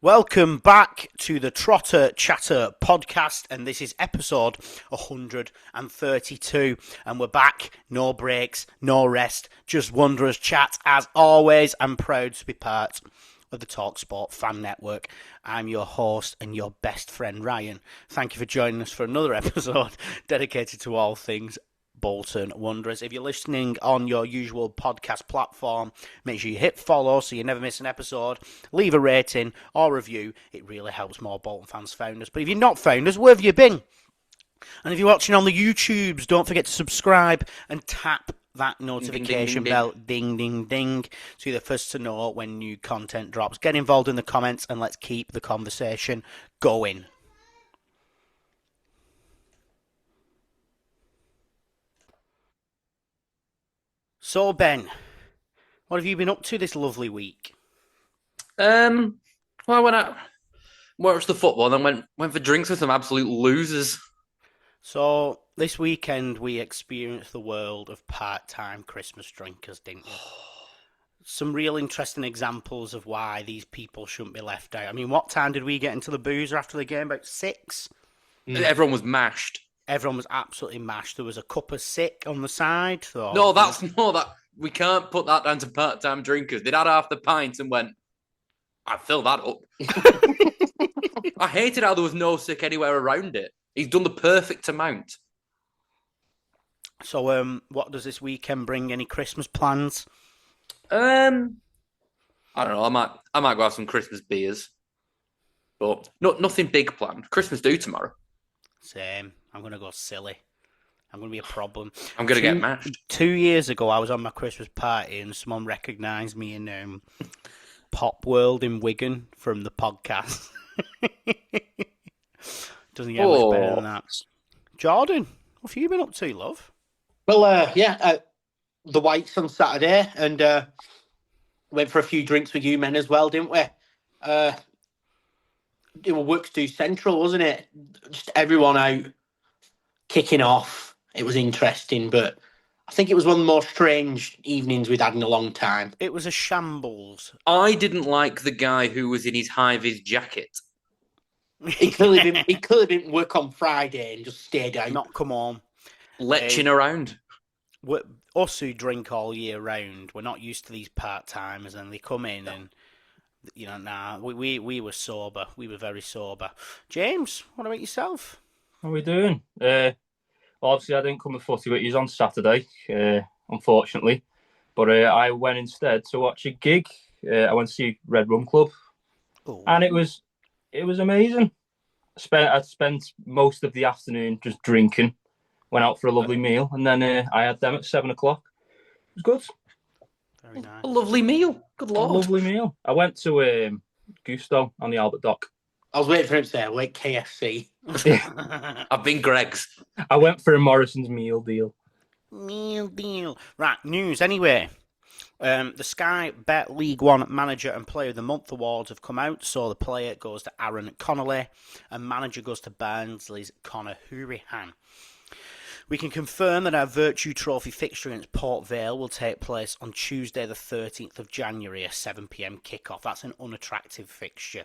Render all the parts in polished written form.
Welcome back to the Trotter Chatter podcast, and this is episode 132, and we're back, no breaks, no rest, just Wanderers chat. As always, I'm proud to be part of the TalkSport Fan Network. I'm your host and your best friend, Ryan. Thank you for joining us for another episode dedicated to all things Bolton Wanderers. If you're listening on your usual podcast platform, make sure you hit follow so you never miss an episode. Leave a rating or review. It really helps more Bolton fans find us. But if you're not found us, where have you been? And if you're watching on the YouTubes, don't forget to subscribe and tap that notification bell. Ding, ding, ding. So you're the first to know when new content drops. Get involved in the comments and let's keep the conversation going. So, Ben, what have you been up to this lovely week? Well, I went out, watched the football, and then went for drinks with some absolute losers. So, this weekend we experienced the world of part-time Christmas drinkers, didn't we? Some real interesting examples of why these people shouldn't be left out. I mean, what time did we get into the boozer after the game? About 6? Everyone was mashed. Everyone was absolutely mashed. There was a cup of sick on the side. So No, we can't put that down to part-time drinkers. They'd had half the pint and went, I'd fill that up. I hated how there was no sick anywhere around it. He's done the perfect amount. So, what does this weekend bring? Any Christmas plans? I don't know. I might go have some Christmas beers, but nothing big planned. Christmas do tomorrow. Same. I'm going to go silly. I'm going to be a problem. I'm going to get mashed. 2 years ago, I was on my Christmas party and someone recognised me in Pop World in Wigan from the podcast. Doesn't get much better than that. Jordan, what have you been up to, love? Well, the Whites on Saturday, and went for a few drinks with you men as well, didn't we? It was Worksdo Central, wasn't it? Just everyone out, kicking off. It was interesting, but I think it was one of the more strange evenings we'd had in a long time. It was a shambles. I didn't like the guy who was in his high-vis jacket. He clearly didn't work on Friday and just stayed out. Not come on. Leching around. Us who drink all year round, we're not used to these part-timers, and they come in and, we were sober. We were very sober. James, what about yourself? How are we doing? Obviously, I didn't come to footy with you on Saturday, unfortunately. But I went instead to watch a gig. I went to see Red Rum Club. Ooh. And it was amazing. I spent most of the afternoon just drinking. Went out for a lovely meal. And then I had them at 7 o'clock. It was good. Very nice. A lovely meal. Good lord. A lovely meal. I went to Gusto on the Albert Dock. I was waiting for him to say, I went KFC. I've been Greg's. I went for a Morrison's meal deal. Meal deal. Right, news anyway. The Sky Bet League One Manager and Player of the Month awards have come out. So the player goes to Aaron Connolly and manager goes to Barnsley's Conor Hourihan. We can confirm that our Vertu Trophy fixture against Port Vale will take place on Tuesday the 13th of January, a 7pm kickoff. That's an unattractive fixture.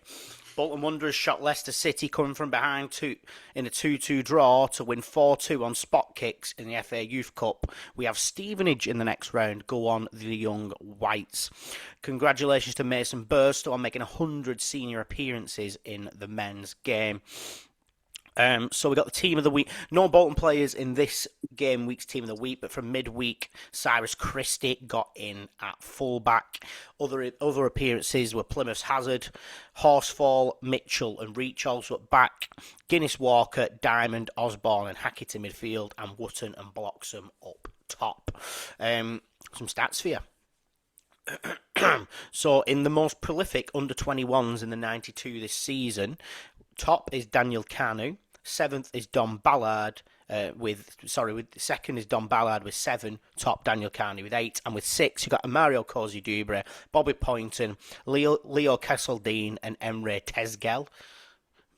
Bolton Wanderers shot Leicester City coming from behind in a 2-2 draw to win 4-2 on spot kicks in the FA Youth Cup. We have Stevenage in the next round. Go on, the young Whites. Congratulations to Mason Burstow on making 100 senior appearances in the men's game. So we got the team of the week. No Bolton players in this game week's team of the week, but from midweek, Cyrus Christie got in at fullback. Other appearances were Plymouth's Hazard, Horsfall, Mitchell and Reach also at back. Guinness Walker, Diamond, Osborne and Hackett in midfield, and Wootton and Bloxham up top. Some stats for you. So in the most prolific under-21s in the 92 this season, top is Daniel Kanu. Seventh is Don Ballard second is Don Ballard with 7. Top Daniel Carney with 8, and with 6 you've got Mario Cosi Dubre, Bobby Poynton, Leo Kesseldine, and Emre Tezgel.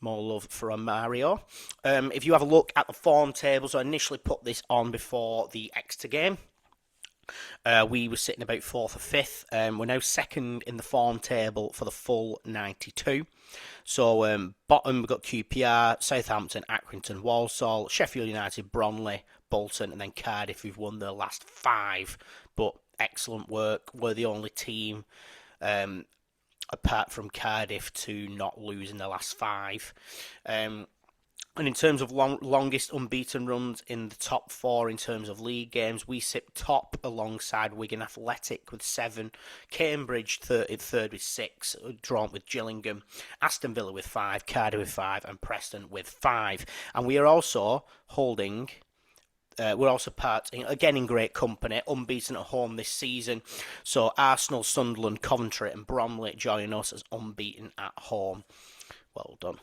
More love for Mario. If you have a look at the form tables, I initially put this on before the Exeter game. We were sitting about 4th or 5th. We're now second in the form table for the full 92. So bottom, we've got QPR, Southampton, Accrington, Walsall, Sheffield United, Bromley, Bolton, and then Cardiff, who've won their last 5. But excellent work. We're the only team, apart from Cardiff, to not lose in the last 5. And in terms of longest unbeaten runs in the top 4 in terms of league games, we sit top alongside Wigan Athletic with 7, Cambridge third with 6, drawn with Gillingham, Aston Villa with 5, Cardiff with 5, and Preston with 5. And we are also holding... we're also part, again in great company, unbeaten at home this season. So Arsenal, Sunderland, Coventry and Bromley join us as unbeaten at home. Well done.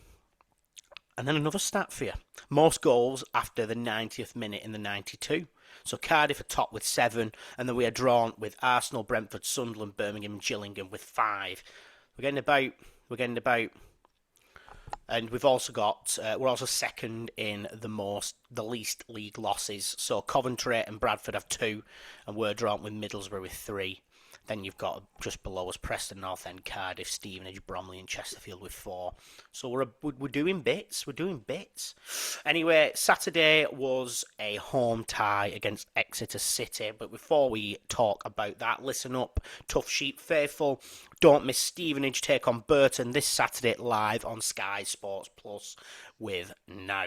And then another stat for you. Most goals after the 90th minute in the 92. So Cardiff are top with 7, and then we are drawn with Arsenal, Brentford, Sunderland, Birmingham, Gillingham with 5. We're getting about, and we've also got, we're also second in the least league losses. So Coventry and Bradford have 2, and we're drawn with Middlesbrough with 3. Then you've got just below us Preston North End, Cardiff, Stevenage, Bromley and Chesterfield with 4. So we're doing bits. We're doing bits. Anyway, Saturday was a home tie against Exeter City. But before we talk about that, listen up, Tough Sheep faithful. Don't miss Stevenage take on Burton this Saturday live on Sky Sports Plus with Now.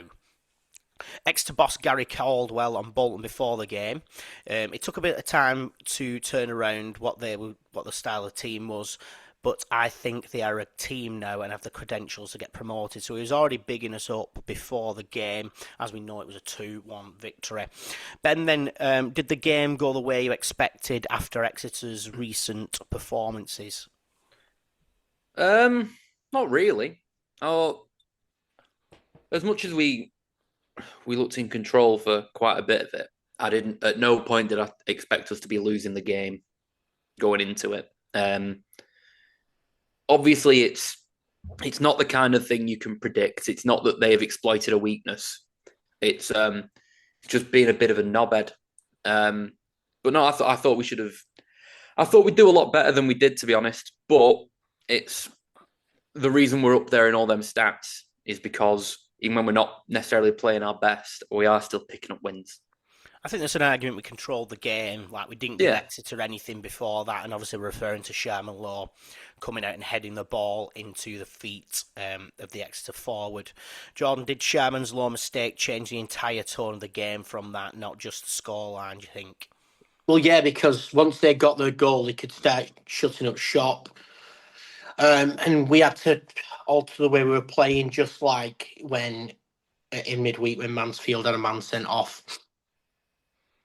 Exeter boss Gary Caldwell on Bolton before the game. It took a bit of time to turn around what the style of team was, but I think they are a team now and have the credentials to get promoted. So he was already bigging us up before the game. As we know, it was a 2-1 victory. Ben, then, did the game go the way you expected after Exeter's recent performances? Not really. Oh, as much as we looked in control for quite a bit of it, at no point did I expect us to be losing the game going into it. Obviously, it's not the kind of thing you can predict. It's not that they have exploited a weakness. It's just being a bit of a knobhead. But no, I thought we should have. I thought we'd do a lot better than we did, to be honest. But it's the reason we're up there in all them stats is because even when we're not necessarily playing our best, we are still picking up wins. I think there's an argument we controlled the game, like we didn't give Exeter anything before that, and obviously we're referring to Sharman-Lowe coming out and heading the ball into the feet of the Exeter forward. Jordan, did Sharman-Lowe's mistake change the entire tone of the game from that, not just the scoreline, do you think? Well, yeah, because once they got their goal, they could start shutting up shop. And we had to alter the way we were playing, just like when in midweek when Mansfield had a man sent off.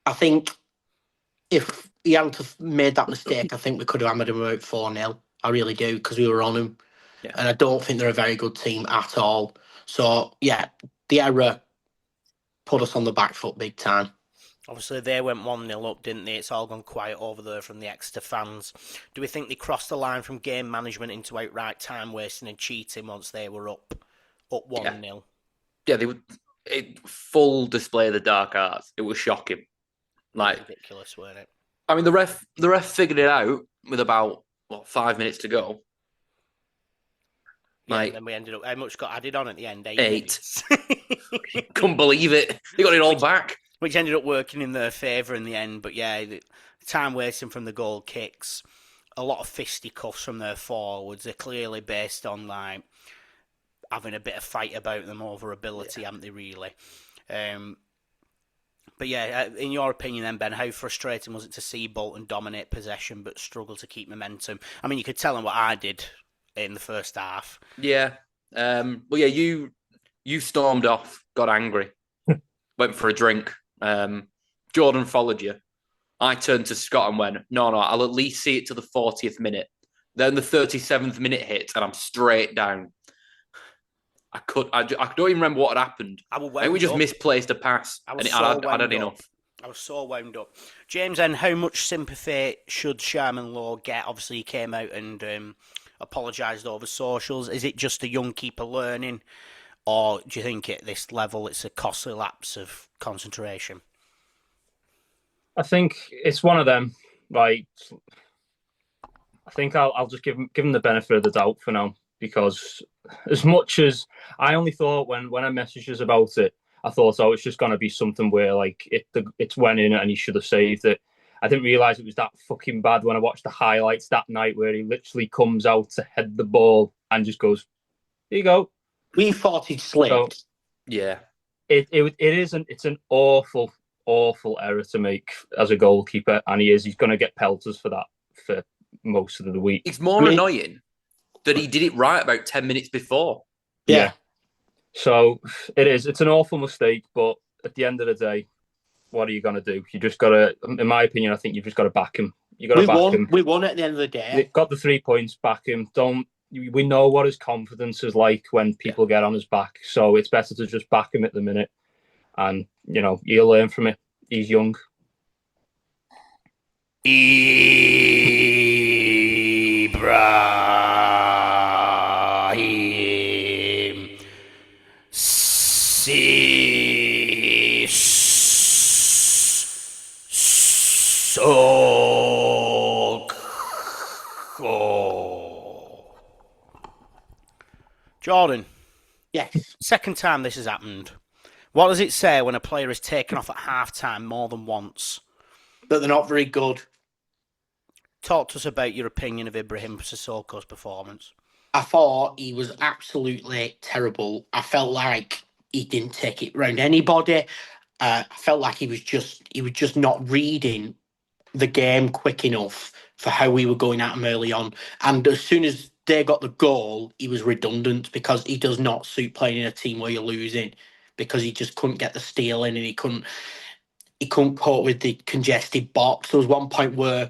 I think if he hadn't have made that mistake, I think we could have hammered him out 4-0. I really do, because we were on him. Yeah. And I don't think they're a very good team at all. So, yeah, the error put us on the back foot big time. Obviously, they went 1-0 up, didn't they? It's all gone quiet over there from the Exeter fans. Do we think they crossed the line from game management into outright time wasting and cheating once they were up 1-0? Yeah, they would. Full display of the dark arts. It was shocking. Like, ridiculous, weren't it? I mean, the ref figured it out with about 5 minutes to go. Yeah, and then we ended up. How much got added on at the end? 8. Couldn't believe it. They got it all back. Which ended up working in their favour in the end. But yeah, the time wasting from the goal kicks, a lot of fisticuffs from their forwards. They're clearly based on like having a bit of fight about them over ability, haven't they? Really. But yeah, in your opinion, then Ben, how frustrating was it to see Bolton dominate possession but struggle to keep momentum? I mean, you could tell them what I did in the first half. Yeah. Well, yeah, you stormed off, got angry, went for a drink. Jordan followed you. I turned to Scott and went, no, I'll at least see it to the 40th minute. Then the 37th minute hit, and I'm straight down. I don't even remember what had happened. I think we just misplaced a pass, and I'd had enough. I was so wound up. James, and how much sympathy should Sharman-Lowe get? Obviously, he came out and apologised over socials. Is it just a young keeper learning, or do you think at this level it's a costly lapse of concentration? I think it's one of them. Like, I think I'll just give him the benefit of the doubt for now, because as much as I only thought when I messaged us about it, I thought, oh, it's just going to be something where like it's went in and he should have saved it. I didn't realise it was that fucking bad when I watched the highlights that night, where he literally comes out to head the ball and just goes, "Here you go." We thought he'd slipped. So, Yeah. it's an awful error to make as a goalkeeper, and he's going to get pelters for that for most of the week. It's more annoying that he did it right about 10 minutes before. Yeah. So it's an awful mistake, but at the end of the day, what are you going to do? You just got to, in my opinion, I think you've just got to back him. You got to back him. We won at the end of the day. They've got the 3 points, back him. We know what his confidence is like when people get on his back, so it's better to just back him at the minute, and he'll learn from it. He's young. Ibrahim Jordan. Yes. Second time this has happened. What does it say when a player is taken off at half-time more than once? That they're not very good. Talk to us about your opinion of Ibrahim Sissoko's performance. I thought he was absolutely terrible. I felt like he didn't take it round anybody. I felt like he was just not reading the game quick enough for how we were going at him early on. And as soon as they got the goal, he was redundant, because he does not suit playing in a team where you're losing, because he just couldn't get the steal in, and he couldn't cope with the congested box. There was one point where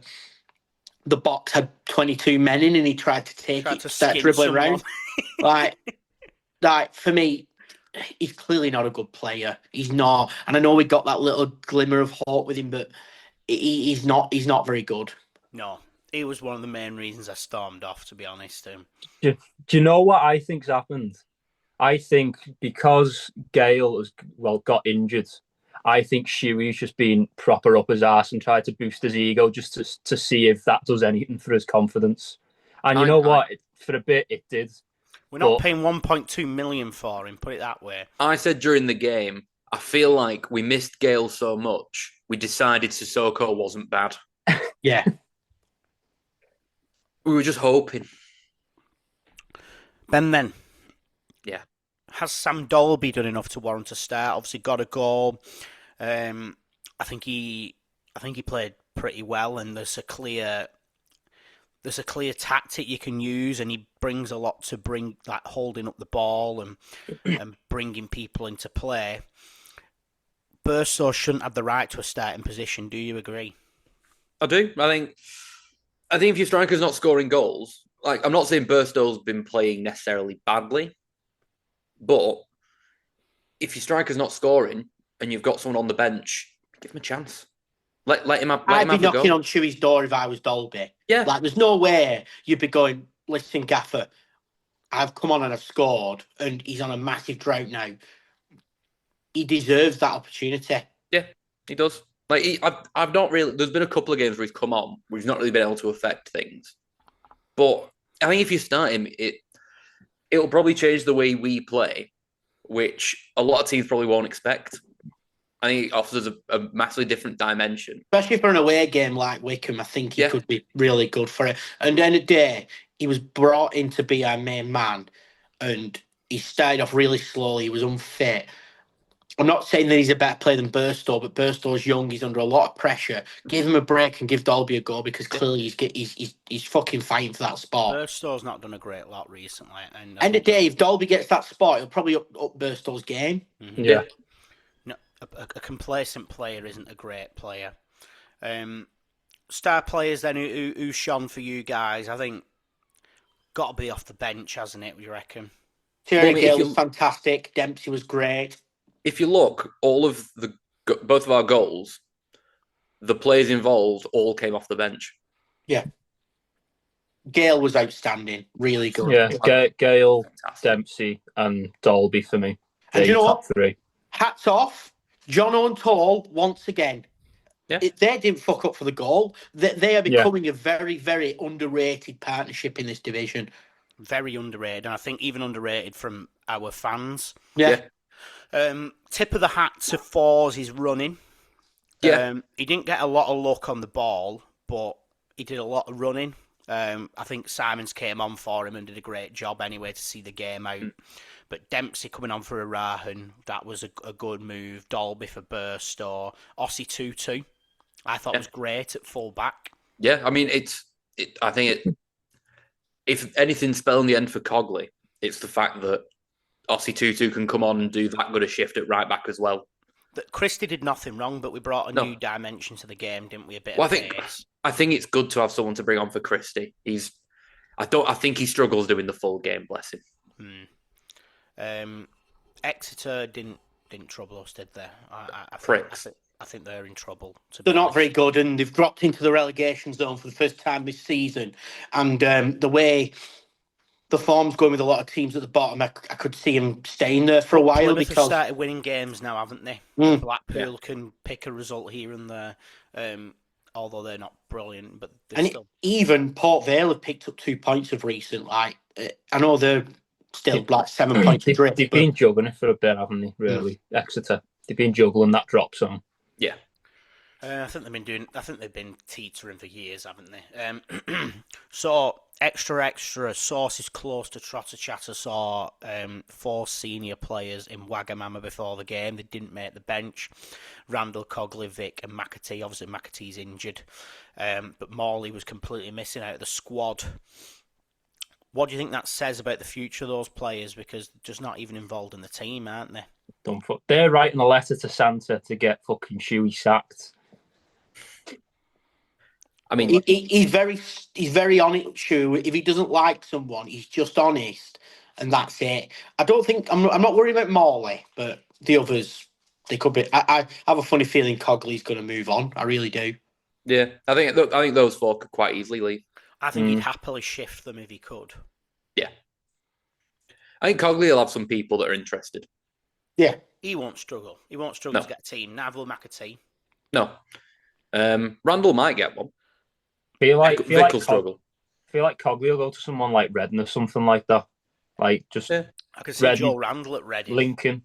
the box had 22 men in, and he tried to start dribbling around. like for me, he's clearly not a good player. He's not, and I know we got that little glimmer of hope with him, but he's not very good. No, he was one of the main reasons I stormed off, to be honest. Do you know what I think's happened? I think because Gale has got injured, I think Shuey's just been proper up his arse and tried to boost his ego just to see if that does anything for his confidence. And you know what? For a bit, it did. We're not paying 1.2 million for him, put it that way. I said during the game, I feel like we missed Gale so much, we decided Sissoko wasn't bad. Yeah. We were just hoping. Ben, then. Yeah. Has Sam Dolby done enough to warrant a start? Obviously got a goal. I think he played pretty well, and there's a clear tactic you can use, and he brings a lot to bring, like holding up the ball and bringing people into play. Burstow shouldn't have the right to a starting position. Do you agree? I do. I think if your striker's not scoring goals, like, I'm not saying Burstow's been playing necessarily badly, but if your striker's not scoring and you've got someone on the bench, give him a chance. Let him have. I'd be knocking on Shuey's door if I was Dolby. Yeah. Like, there's no way you'd be going, listen, Gaffer, I've come on and I've scored, and he's on a massive drought now. He deserves that opportunity. Yeah, he does. Like, I've not really. There's been a couple of games where he's come on, where he's not really been able to affect things. But I think if you start him, it'll probably change the way we play, which a lot of teams probably won't expect. I think it offers a massively different dimension. Especially for an away game like Wycombe, I think he could be really good for it. And at the end of the day, he was brought in to be our main man, and he started off really slowly. He was unfit. I'm not saying that he's a better player than Burstow, but Burstow's young. He's under a lot of pressure. Give him a break and give Dolby a go, because clearly he's fucking fighting for that spot. Burstow's not done a great lot recently. And End of the day, if Dolby gets that spot, he'll probably up Burstow's game. Mm-hmm. Yeah. No, a complacent player isn't a great player. Star players then who shone for you guys, I think, got to be off the bench, hasn't it? You reckon? Thierry Gale was fantastic. Dempsey was great. If you look, both of our goals, the players involved all came off the bench. Yeah. Gale was outstanding. Really good. Yeah, Gale, Dempsey, and Dolby for me. And you know what? Three. Hats off. John O'Toole, once again. They didn't fuck up for the goal. They are becoming a very, very underrated partnership in this division. Very underrated, and I think even underrated from our fans. Yeah. Tip of the hat to Fours is running. Yeah. He didn't get a lot of luck on the ball, but he did a lot of running. I think Simons came on for him and did a great job anyway to see the game out. But Dempsey coming on for Arahan, that was a good move. Dolby for Burstow. Ossie 2-2, I thought was great at full back. Yeah, I mean, I think if anything spelling the end for Cogley, it's the fact that Ossie 2-2 can come on and do that good a shift at right back as well. That Christie did nothing wrong, but we brought a new dimension to the game, didn't we? A bit of pace. I think it's good to have someone to bring on for Christie. I think he struggles doing the full game. Bless him. Exeter didn't trouble us, did they? I think they're in trouble. They're not very good, and they've dropped into the relegation zone for the first time this season. And the way the form's going with a lot of teams at the bottom, I could see them staying there for a while. Plymouth because have started winning games now, haven't they? Blackpool can pick a result here and there, although they're not brilliant. But even Port Vale have picked up 2 points of recent. I know they're still 7 points adrift. They've been juggling it for a bit, haven't they? Really, Exeter. They've been juggling that drop zone. Yeah. I think they've been teetering for years, haven't they? So extra sources close to Trotter Chatter saw 4 senior players in Wagamama before the game. They didn't make the bench. Randall, Cogley, Vic, and McAtee. Obviously, McAtee's injured, but Morley was completely missing out of the squad. What do you think that says about the future of those players? Because they're just not even involved in the team, aren't they? They're writing a letter to Santa to get fucking Shuey sacked. I mean, he's very honest. Sure, if he doesn't like someone, he's just honest, and that's it. I'm not worried about Morley, but the others, they could be. I have a funny feeling Cogley's going to move on. I really do. Yeah, I think those 4 could quite easily leave. I think he'd happily shift them if he could. Yeah, I think Cogley will have some people that are interested. Yeah, he won't struggle. He won't struggle to get a team. Neither will McAtee. No, Randall might get one. Vic will struggle. I feel like Cogley will go to someone like Reading or something like that. Like just I could see Joe Randall at Reading. Lincoln.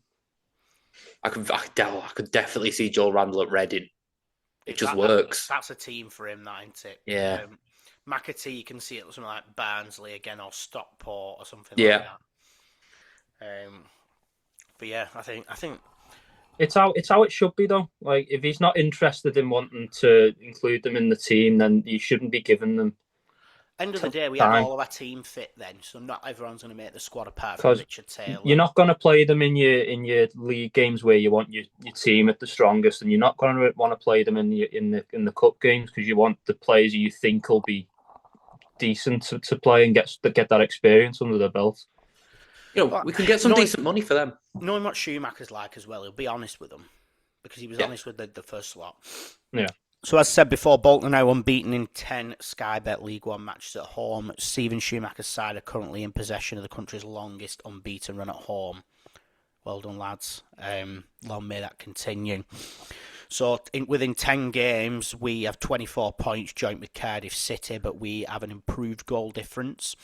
I could definitely see Joel Randall at Reading. It just works. That's a team for him, that, isn't it? Yeah. McAtee, you can see it something like Barnsley again or Stockport or something like that. But yeah, I think it's how it should be though. Like if he's not interested in wanting to include them in the team, then you shouldn't be giving them. End of the day, we have all of our team fit then, so not everyone's going to make the squad apart from Richard Taylor. You're not going to play them in your league games where you want your team at the strongest, and you're not going to want to play them in the cup games because you want the players you think will be decent to play and get that experience under their belt. We can get some decent money for them. Knowing what Schumacher's like as well, he'll be honest with them because he was honest with the first lot. Yeah. So as said before, Bolton are now unbeaten in 10 Sky Bet League One matches at home. Stephen Schumacher's side are currently in possession of the country's longest unbeaten run at home. Well done, lads. Long may that continue. So within 10 games, we have 24 points joint with Cardiff City, but we have an improved goal difference.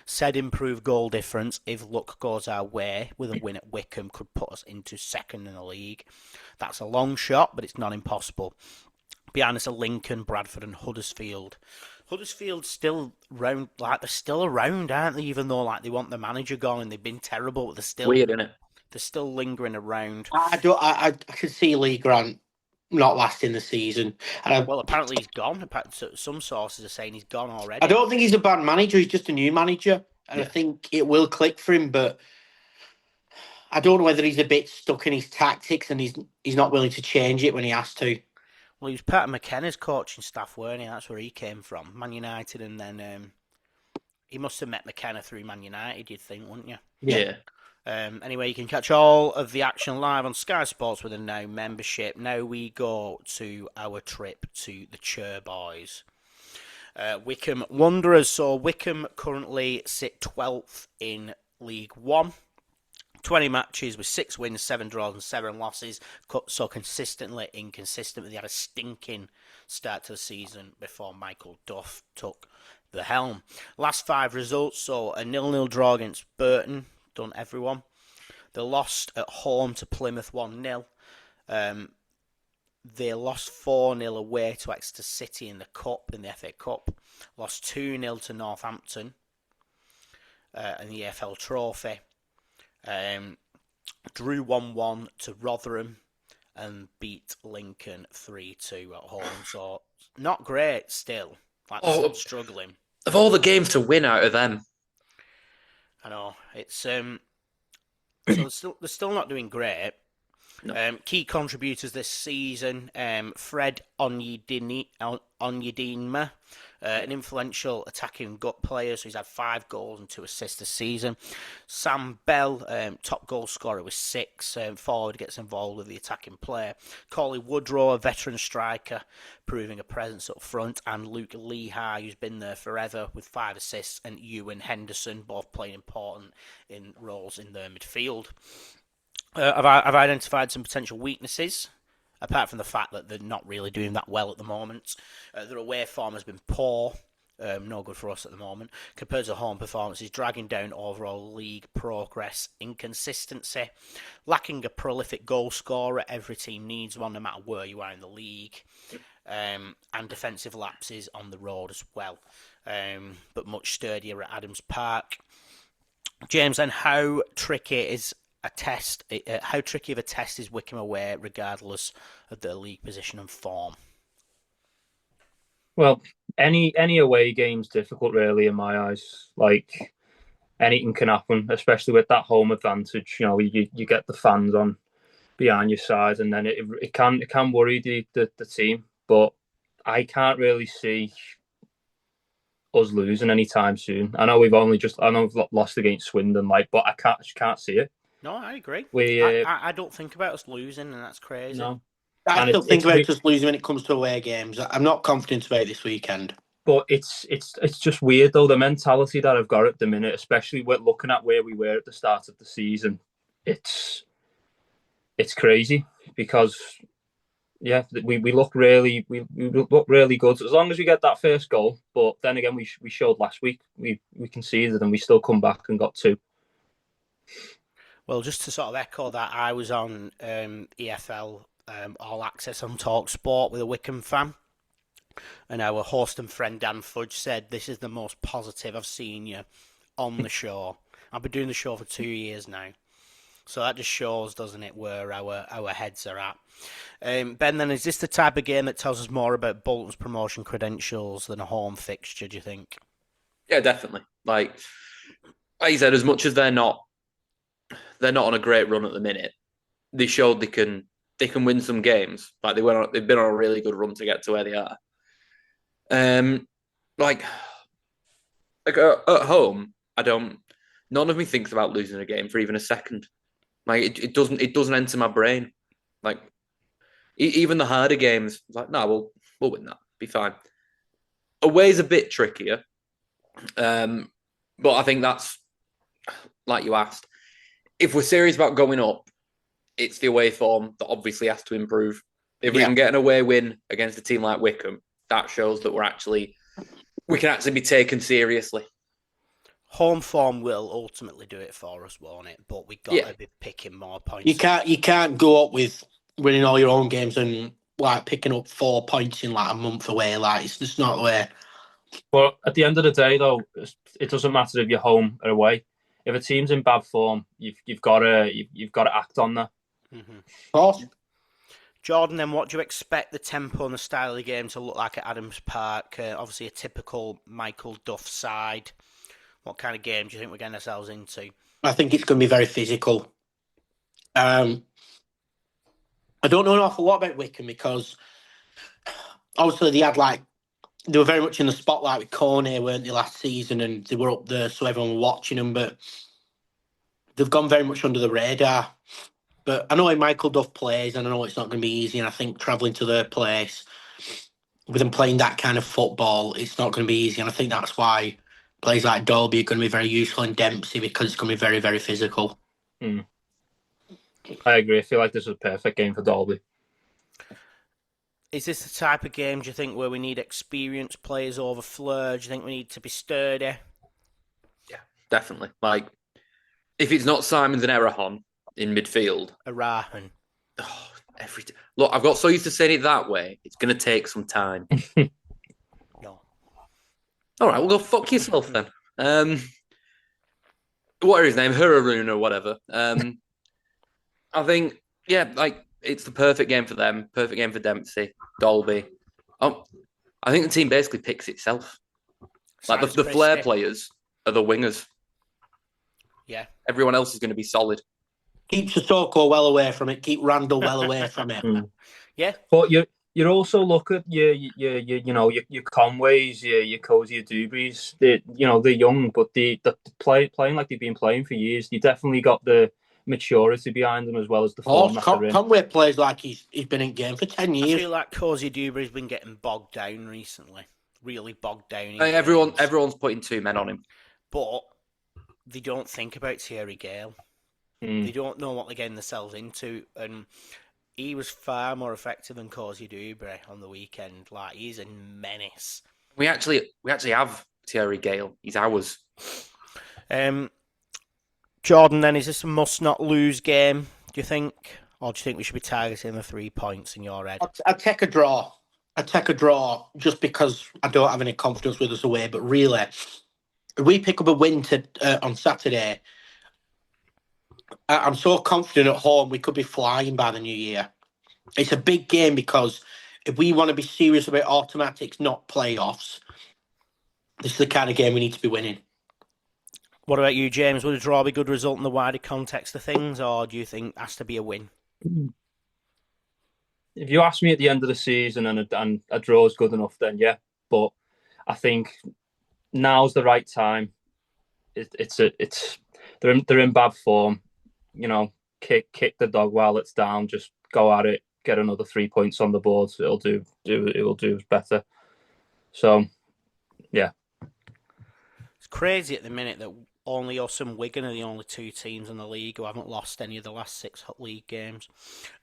Said improved goal difference, if luck goes our way, with a win at Wycombe, could put us into second in the league. That's a long shot, but it's not impossible. Behind us are Lincoln, Bradford and Huddersfield. Huddersfield's still round, they're still around, aren't they? Even though they want the manager gone and they've been terrible, but they're still weird, isn't it? They're still lingering around. I could see Lee Grant not lasting the season. Well, apparently he's gone. Some sources are saying he's gone already. I don't think he's a bad manager. He's just a new manager, and I think it will click for him. But I don't know whether he's a bit stuck in his tactics and he's not willing to change it when he has to. Well, he was part of McKenna's coaching staff, weren't he? That's where he came from, Man United, and then he must have met McKenna through Man United, you'd think, wouldn't you? Yeah. Anyway, you can catch all of the action live on Sky Sports with a Now membership. Now we go to our trip to the Chur Boys. Wycombe Wanderers. So Wycombe currently sit 12th in League One. 20 matches with 6 wins, 7 draws, and 7 losses. So consistently inconsistent. They had a stinking start to the season before Michael Duff took the helm. Last 5 results, so a 0-0 draw against Burton, done everyone. They lost at home to Plymouth 1-0. They lost 4-0 away to Exeter City in the Cup, in the FA Cup. Lost 2-0 to Northampton in the EFL Trophy. Drew 1-1 to Rotherham and beat Lincoln 3-2 at home. So not great still. Like still struggling. Of all the games to win out of them. I know. It's so they're still not doing great. No. Key contributors this season, Fred Onyedinma, an influential attacking gut player, so he's had 5 goals and 2 assists this season. Sam Bell, top goal scorer with 6, forward gets involved with the attacking player. Corley Woodrow, a veteran striker, proving a presence up front, and Luke Lehigh, who's been there forever with 5 assists, and Ewan Henderson, both playing important in roles in their midfield. I've identified some potential weaknesses, apart from the fact that they're not really doing that well at the moment. Their away form has been poor, no good for us at the moment, compared to home performances, dragging down overall league progress, inconsistency, lacking a prolific goal scorer. Every team needs one, no matter where you are in the league, and defensive lapses on the road as well, but much sturdier at Adams Park. James, then how tricky is a test? How tricky of a test is Wycombe away, regardless of their league position and form? Well, any away game's difficult, really, in my eyes. Like, anything can happen, especially with that home advantage. You know, you get the fans on behind your side, and then it can worry the team. But I can't really see us losing anytime soon. I know we've lost against Swindon, but I can't see it. No, I agree. I don't think about us losing, and that's crazy. No. I still think about us losing when it comes to away games. I'm not confident about this weekend. But it's just weird, though, the mentality that I've got at the minute, especially with looking at where we were at the start of the season. It's crazy because, yeah, we look really good as long as we get that first goal. But then again, we showed last week we conceded and we still come back and got 2. Well, just to sort of echo that, I was on EFL All Access on TalkSport with a Wycombe fan, and our host and friend Dan Fudge said, "This is the most positive I've seen you on the show." I've been doing the show for 2 years now, so that just shows, doesn't it, where our heads are at. Ben, then, is this the type of game that tells us more about Bolton's promotion credentials than a home fixture, do you think? Yeah, definitely. Like you said, as much as they're not on a great run at the minute, they showed they can win some games. Like they've been on a really good run to get to where they are. Like at home, none of me thinks about losing a game for even a second. Like it doesn't enter my brain. Like even the harder games, like no, we'll win that, be fine. Away's a bit trickier, but I think that's, like you asked, if we're serious about going up, it's the away form that obviously has to improve. If we can get an away win against a team like Wycombe, that shows that we can actually be taken seriously. Home form will ultimately do it for us, won't it? But we got to be picking more points. You can't go up with winning all your own games and like picking up 4 points in like a month away. Like it's just not the way. But at the end of the day, though, it doesn't matter if you're home or away. If a team's in bad form, you've got to act on that. Mm-hmm. Of course. Jordan, then what do you expect the tempo and the style of the game to look like at Adams Park? Obviously, a typical Michael Duff side. What kind of game do you think we're getting ourselves into? I think it's going to be very physical. I don't know an awful lot about Wycombe because obviously they were very much in the spotlight with Corney, weren't they, last season, and they were up there, so everyone were watching them, but they've gone very much under the radar. But I know how Michael Duff plays, and I know it's not going to be easy, and I think travelling to their place, with them playing that kind of football, it's not going to be easy, and I think that's why players like Dolby are going to be very useful in Dempsey, because it's going to be very, very physical. I agree. I feel like this is a perfect game for Dalby. Is this the type of game, do you think, where we need experienced players over flair? Do you think we need to be sturdy? Yeah, definitely. Like, if it's not Simons and Erahon in midfield, Arahan. Look, I've got so used to saying it that way. It's going to take some time. No. All right, well, go fuck yourself then. What are his name? Hurarun or whatever. I think, yeah, like, it's the perfect game for them. Perfect game for Dempsey, Dalby. I think the team basically picks itself. Like, the flair players are the wingers. Yeah. Everyone else is going to be solid. Keep Sissoko well away from it. Keep Randall well away from it. Yeah. But you also look at your Conways, your Cozy Dubries. They're young, but they're playing like they've been playing for years. You definitely got the maturity behind them as well as the form that they're in. Conway plays like he's been in game for 10 years. I feel like Cozy Dubry's been getting bogged down recently. Really bogged down. Everyone's putting 2 men on him. But they don't think about Thierry Gale. They don't know what they're getting themselves into. And he was far more effective than Cozy Dubry on the weekend. Like, he's a menace. We actually have Thierry Gale. He's ours. Jordan, then, is this a must-not-lose game, do you think? Or do you think we should be targeting the 3 points in your head? I'd take a draw. I'd take a draw just because I don't have any confidence with us away. But really, if we pick up a win on Saturday, I'm so confident at home we could be flying by the new year. It's a big game because if we want to be serious about automatics, not playoffs, this is the kind of game we need to be winning. What about you, James? Would a draw be a good result in the wider context of things, or do you think it has to be a win? If you ask me at the end of the season and a draw is good enough, then yeah. But I think now's the right time. They're in bad form. Kick the dog while it's down. Just go at it. Get another 3 points on the board. It will do better. So, yeah. It's crazy at the minute that only us and Wigan are the only 2 teams in the league who haven't lost any of the last 6 league games.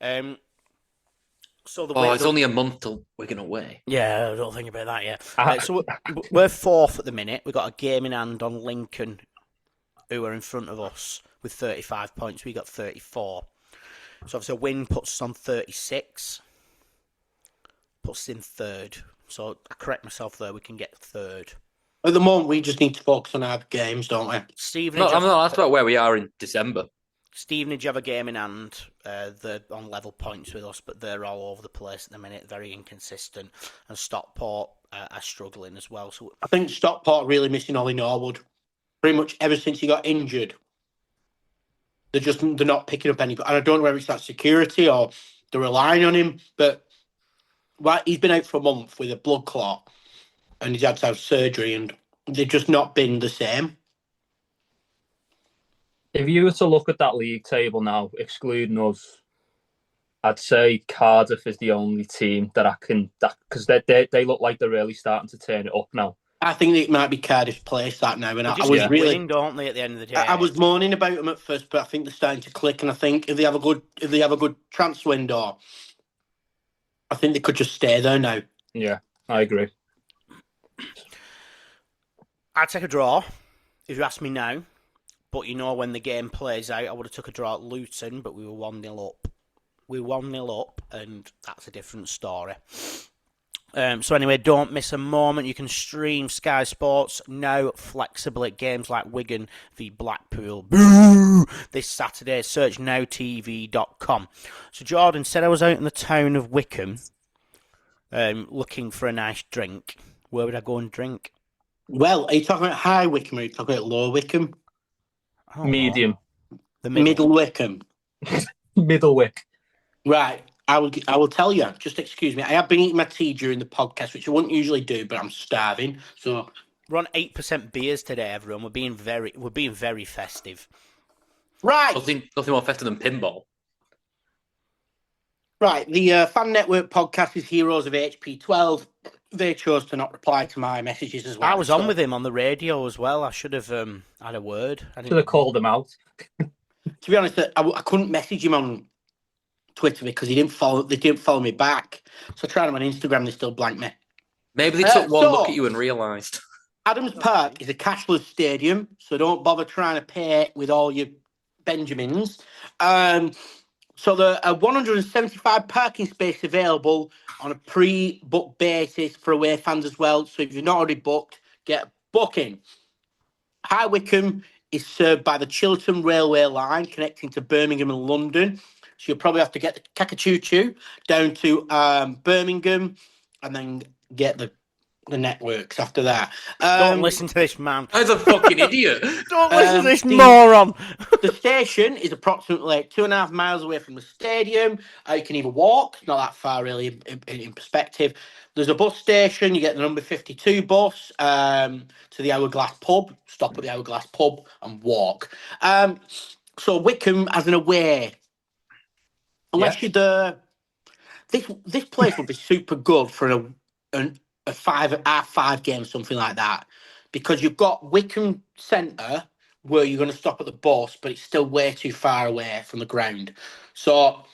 It's only a month till Wigan away. Yeah, I don't think about that yet. So we're 4th at the minute. We've got a game in hand on Lincoln, who are in front of us with 35 points. We got 34. So obviously a win puts us on 36. Puts us in 3rd. So I correct myself there. We can get 3rd. At the moment, we just need to focus on our games, don't we? Stevenage, that's about where we are in December. Stevenage have a game in hand. They're on level points with us, but they're all over the place at the minute, very inconsistent. And Stockport are struggling as well. So I think Stockport are really missing Ollie Norwood. Pretty much ever since he got injured, they're not picking up any. And I don't know whether it's that security or they're relying on him, but he's been out for a month with a blood clot. And he's had to have surgery, and they've just not been the same. If you were to look at that league table now, excluding us, I'd say Cardiff is the only team that because they look like they're really starting to turn it up now. I think it might be Cardiff's place that now, and I was really winning, don't they? At the end of the day, I was moaning about them at first, but I think they're starting to click, and I think if they have a good transfer window, I think they could just stay there now. Yeah, I agree. I'd take a draw, if you ask me now. But when the game plays out, I would have took a draw at Luton, but we were 1-0 up. We were 1-0 up, and that's a different story. So anyway, don't miss a moment. You can stream Sky Sports now flexibly at games like Wigan v Blackpool. Boo! This Saturday. Search nowtv.com. So Jordan said I was out in the town of Wycombe looking for a nice drink. Where would I go and drink? Well, are you talking about high Wycombe or are you talking about low Wycombe? Medium. The middle Wycombe. Middle Wick. Right. I will tell you. Just excuse me. I have been eating my tea during the podcast, which I wouldn't usually do, but I'm starving. So we're on 8% beers today, everyone. We're being very festive. Right. Nothing more festive than pinball. Right. The Fan Network podcast is Heroes of HP12. They chose to not reply to my messages as well. I was on with him on the radio as well. I should have had a word. Should have called him out. to be honest, I couldn't message him on Twitter because they didn't follow me back. So I tried him on Instagram, they still blanked me. Maybe they took one look at you and realised. Adams Park is a cashless stadium, so don't bother trying to pay with all your Benjamins. So there are 175 parking spaces available on a pre-book basis for away fans as well. So if you're not already booked, get a booking. High Wycombe is served by the Chiltern Railway line connecting to Birmingham and London. So you'll probably have to get the Kakachoo down to Birmingham and then get the networks after that. Don't listen to this man. I was a fucking idiot. Don't listen to this moron. The station is approximately 2.5 miles away from the stadium. You can either walk, not that far really in perspective. There's a bus station. You get the number 52 bus to the Hourglass pub. Stop at the Hourglass pub and walk. So Wycombe as an away, unless you're there, this place would be super good for a 5 game, something like that, because you've got Wycombe Centre where you're going to stop at the bus, but it's still way too far away from the ground. So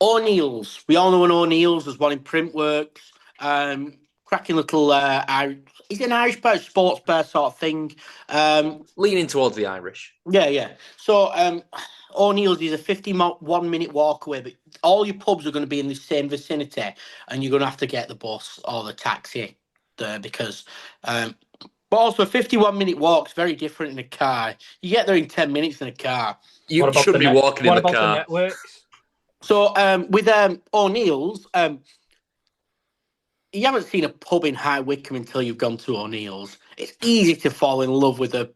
O'Neill's, we all know an O'Neill's. There's one in Printworks. Cracking little is it an Irish bar, sports bar sort of thing? Leaning towards the Irish. Yeah. So O'Neill's is a 51-minute walk away, but all your pubs are going to be in the same vicinity, and you're going to have to get the bus or the taxi there because. But also, a 51-minute walk's very different in a car. You get there in 10 minutes in a car. You should be walking in the car. What about the networks? So with O'Neill's, you haven't seen a pub in High Wycombe until you've gone to O'Neill's. It's easy to fall in love with a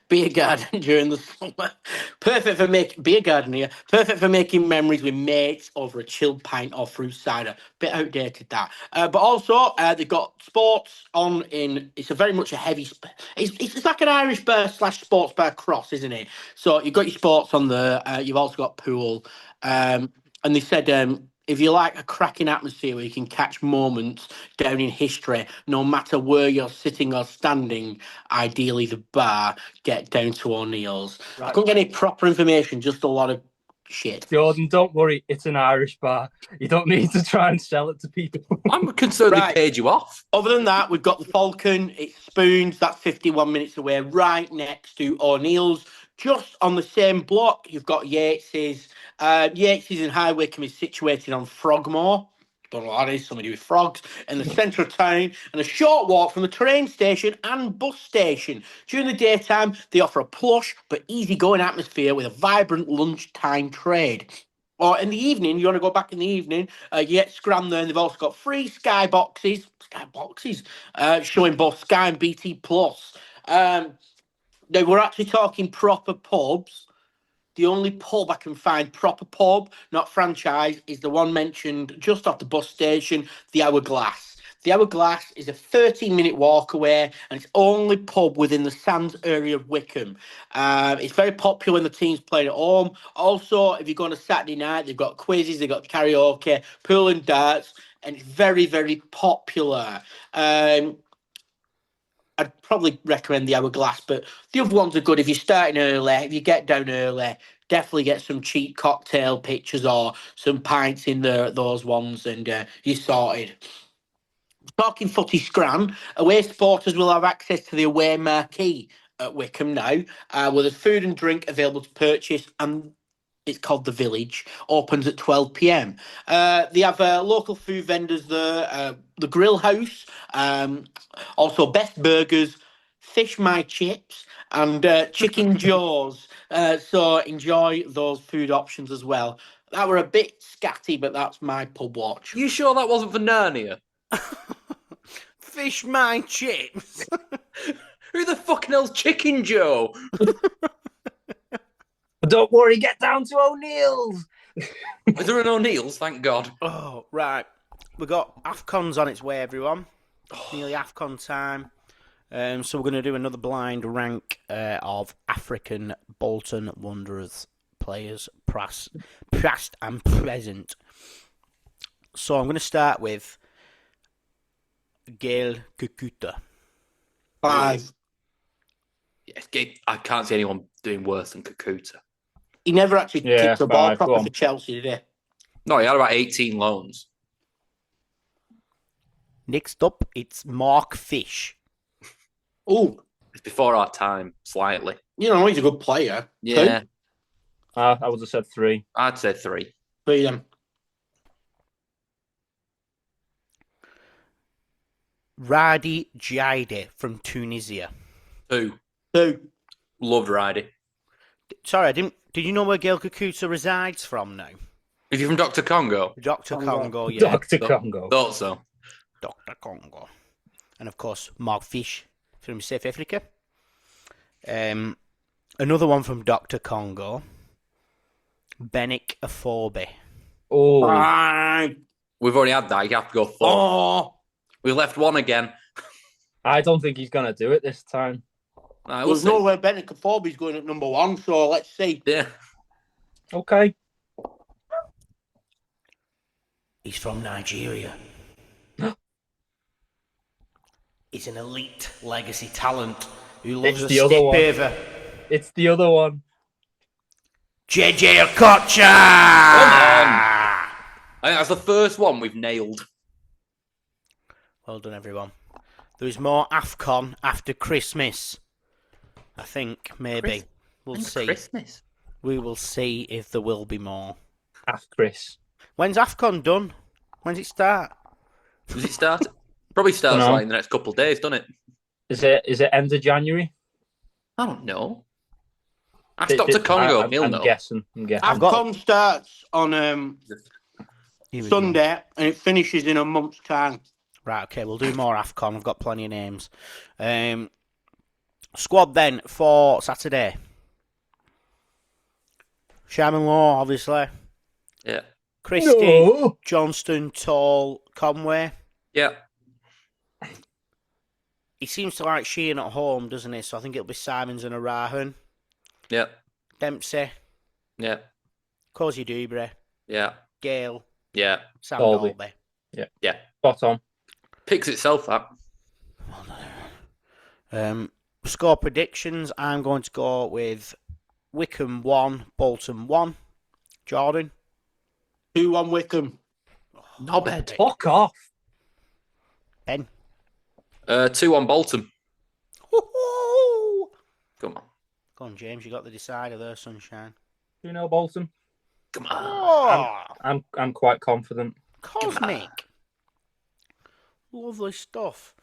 beer garden during the summer. Perfect for making beer garden here. Perfect for making memories with mates over a chilled pint or fruit cider. Bit outdated that, but also they've got sports on in. It's a very much a heavy. It's like an Irish bar / sports bar cross, isn't it? So you've got your sports on there. You've also got pool, and they said. If you like a cracking atmosphere where you can catch moments down in history, no matter where you're sitting or standing, ideally the bar, get down to O'Neill's. Right. I couldn't get any proper information, just a lot of shit. Jordan, don't worry, it's an Irish bar. You don't need to try and sell it to people. I'm concerned they paid you off. Other than that, we've got the Falcon, it's Spoons, that's 51 minutes away, right next to O'Neill's. Just on the same block, you've got Yates's. Yates's in High Wycombe is situated on Frogmore. Don't know what that is, something to do with frogs. In the centre of town, and a short walk from the train station and bus station. During the daytime, they offer a plush but easygoing atmosphere with a vibrant lunchtime trade. Or in the evening, you want to go back in the evening, you get Scram there, and they've also got free skyboxes, showing both Sky and BT Plus. Now, we're actually talking proper pubs. The only pub I can find, proper pub, not franchise, is the one mentioned just off the bus station, the Hourglass. The Hourglass is a 13-minute walk away, and it's only pub within the Sands area of Wycombe. It's very popular when the team's playing at home. Also, if you go on a Saturday night, they've got quizzes, they've got karaoke, pool and darts, and it's very, very popular. I'd probably recommend the Hourglass, but the other ones are good if you're starting early. If you get down early, definitely get some cheap cocktail pitchers or some pints in those ones, and you're sorted. Talking footy Scran, away supporters will have access to the away marquee at Wycombe now, where there's food and drink available to purchase, and it's called The Village, opens at 12 p.m. They have local food vendors there, the Grill House, also Best Burgers, Fish My Chips, and Chicken Jaws. So enjoy those food options as well. That were a bit scatty, but that's my pub watch. You sure that wasn't for Narnia? Fish My Chips. Who the fucking hell's Chicken Joe? Don't worry, get down to O'Neill's. Is there an O'Neill's? Thank God. Oh, right. We've got AFCON's on its way, everyone. Nearly AFCON time. So we're going to do another blind rank of African Bolton Wanderers players, past and present. So I'm going to start with Gail Kukuta. 5. I can't see anyone doing worse than Kakuta. He never actually kicked the ball 5, go proper on. for Chelsea, did he? No, he had about 18 loans. Next up, it's Mark Fish. Oh, It's before our time, slightly. you know, he's a good player. Yeah, I would have said 3. I'd say 3. Beat them. Radi Jaide from Tunisia. 2. Loved Ridey. Sorry, I didn't. Did you know where Gail Kakuta resides from now? Is he from Dr. Congo? Dr. Congo, yeah. Dr. Congo. Thought so. Dr. Congo. And of course, Mark Fish from South Africa. Another one from Dr. Congo. Benik Afobe. Oh, We've already had that. You have to go 4. Oh, We left 1 again. I don't think he's going to do it this time. We'll there's see. no way Benik Afobe's going at number 1, so let's see. Yeah. Okay. He's from Nigeria. He's an elite legacy talent who loves It's a the other stick one. paver. It's the other one. JJ Okocha! Come I think that's the first one we've nailed. Well done, everyone. There is more AFCON after Christmas. I think, maybe. We'll see. Christmas. We will see if there will be more. Ask Chris. When's AFCON done? When's it start? Does it start? Probably starts Dunno. like in the next couple of days, doesn't it? Is it end of January? I don't know. Ask Dr. Congo. He'll I'm know. guessing. I've got- AFCON starts on Here we go. Sunday and it finishes in a month's time. Right, okay, we'll do more AFCON. I've got plenty of names. Squad then for Saturday. Sharman-Lowe, obviously. Yeah. Christie, No. Johnston, Tall, Conway. Yeah. He seems to like Sheehan at home, doesn't he? So I think it'll be Simons and Arahan. Yeah. Dempsey, Yeah. Cozy Dubry, Yeah. Gale, Yeah. Sam Dolby. Dolby. Yeah. Spot on. Picks itself, that. Score predictions. I'm going to go with Wycombe 1, Bolton 1. Jordan. 2-1 Wycombe. Not bad. Fuck off. Ben. 2-1 Bolton. Woo-hoo! Come on. Go on, James. You got the decider there, sunshine. Do you know Bolton? Come on. Oh, I'm quite confident. Cosmic. Lovely stuff.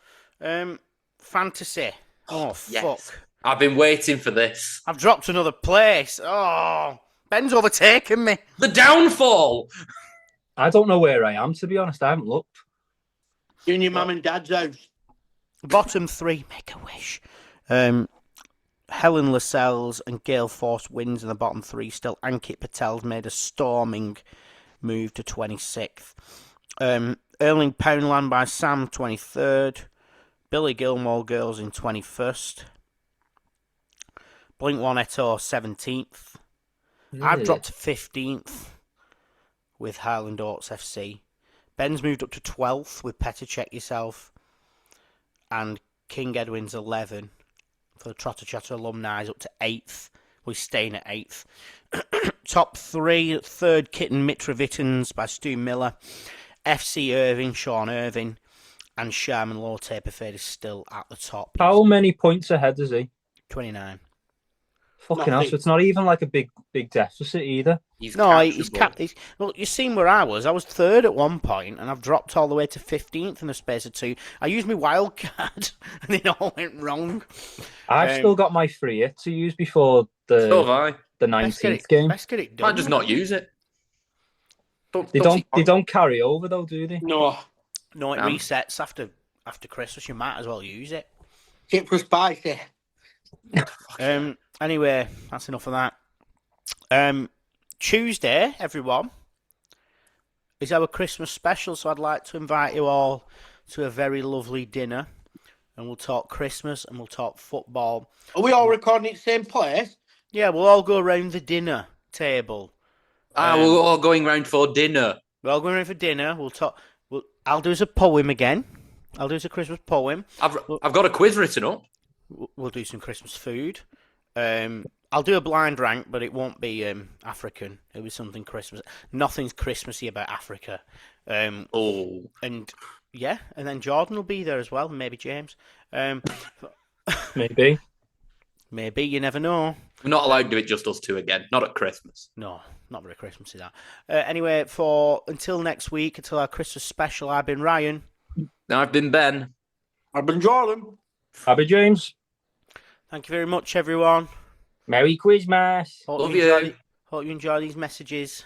Fantasy. Oh, Yes. fuck. I've been waiting for this. I've dropped another place. Oh, Ben's overtaken me. The downfall. I don't know where I am, to be honest. I haven't looked. In your mum and dad's house. Bottom 3, make a wish. Helen Lascelles and Gale Force wins in the bottom 3 still. Ankit Patel's made a storming move to 26th. Erling Poundland by Sam, 23rd. Billy Gilmore Girls in 21st. Blink 182, 17th. I've dropped to 15th with Highland Oats FC. Ben's moved up to 12th with Petr Check Yourself. And King Edwin's 11 for the Trotter Chatter alumni is up to 8th. We're staying at 8th. Top 3, 3rd Kitten Mitrovitans by Stu Miller. FC Irving, Sean Irving. And Sharman-Lowe Taperfade is still at the top. How many points ahead is he? 29. Fucking hell, Nothing. so it's not even like a big deficit either. He's No, he's catchable. well, you've seen where I was. I was 3rd at one point, and I've dropped all the way to 15th in the space of 2. I used my wild card, and it all went wrong. I've still got my 3 yet to use before So have I. the Best get 19th it, game. best get it done. Might just not use it. They don't carry over though, do they? No. No, it Um, resets after Christmas. You might as well use it. Keep for spicy. Anyway, that's enough of that. Tuesday, everyone, is our Christmas special, so I'd like to invite you all to a very lovely dinner, and we'll talk Christmas and we'll talk football. Are we all recording at the same place? Yeah, we'll all go around the dinner table. We're all going round for dinner. We're all going around for dinner. We'll talk. I'll do as a poem again. I'll do as a Christmas poem. I've got a quiz written up. We'll do some Christmas food. I'll do a blind rank, but it won't be African. It was something Christmas. Nothing's Christmassy about Africa. And yeah, and then Jordan will be there as well, maybe James. Maybe. Maybe, you never know. We're not allowed to do it just us two again. Not at Christmas. No, not very Christmassy that. Anyway, until next week, until our Christmas special, I've been Ryan. I've been Ben. I've been Jordan. I'll be James. Thank you very much, everyone. Merry Christmas. Love you. Hope you enjoy these messages.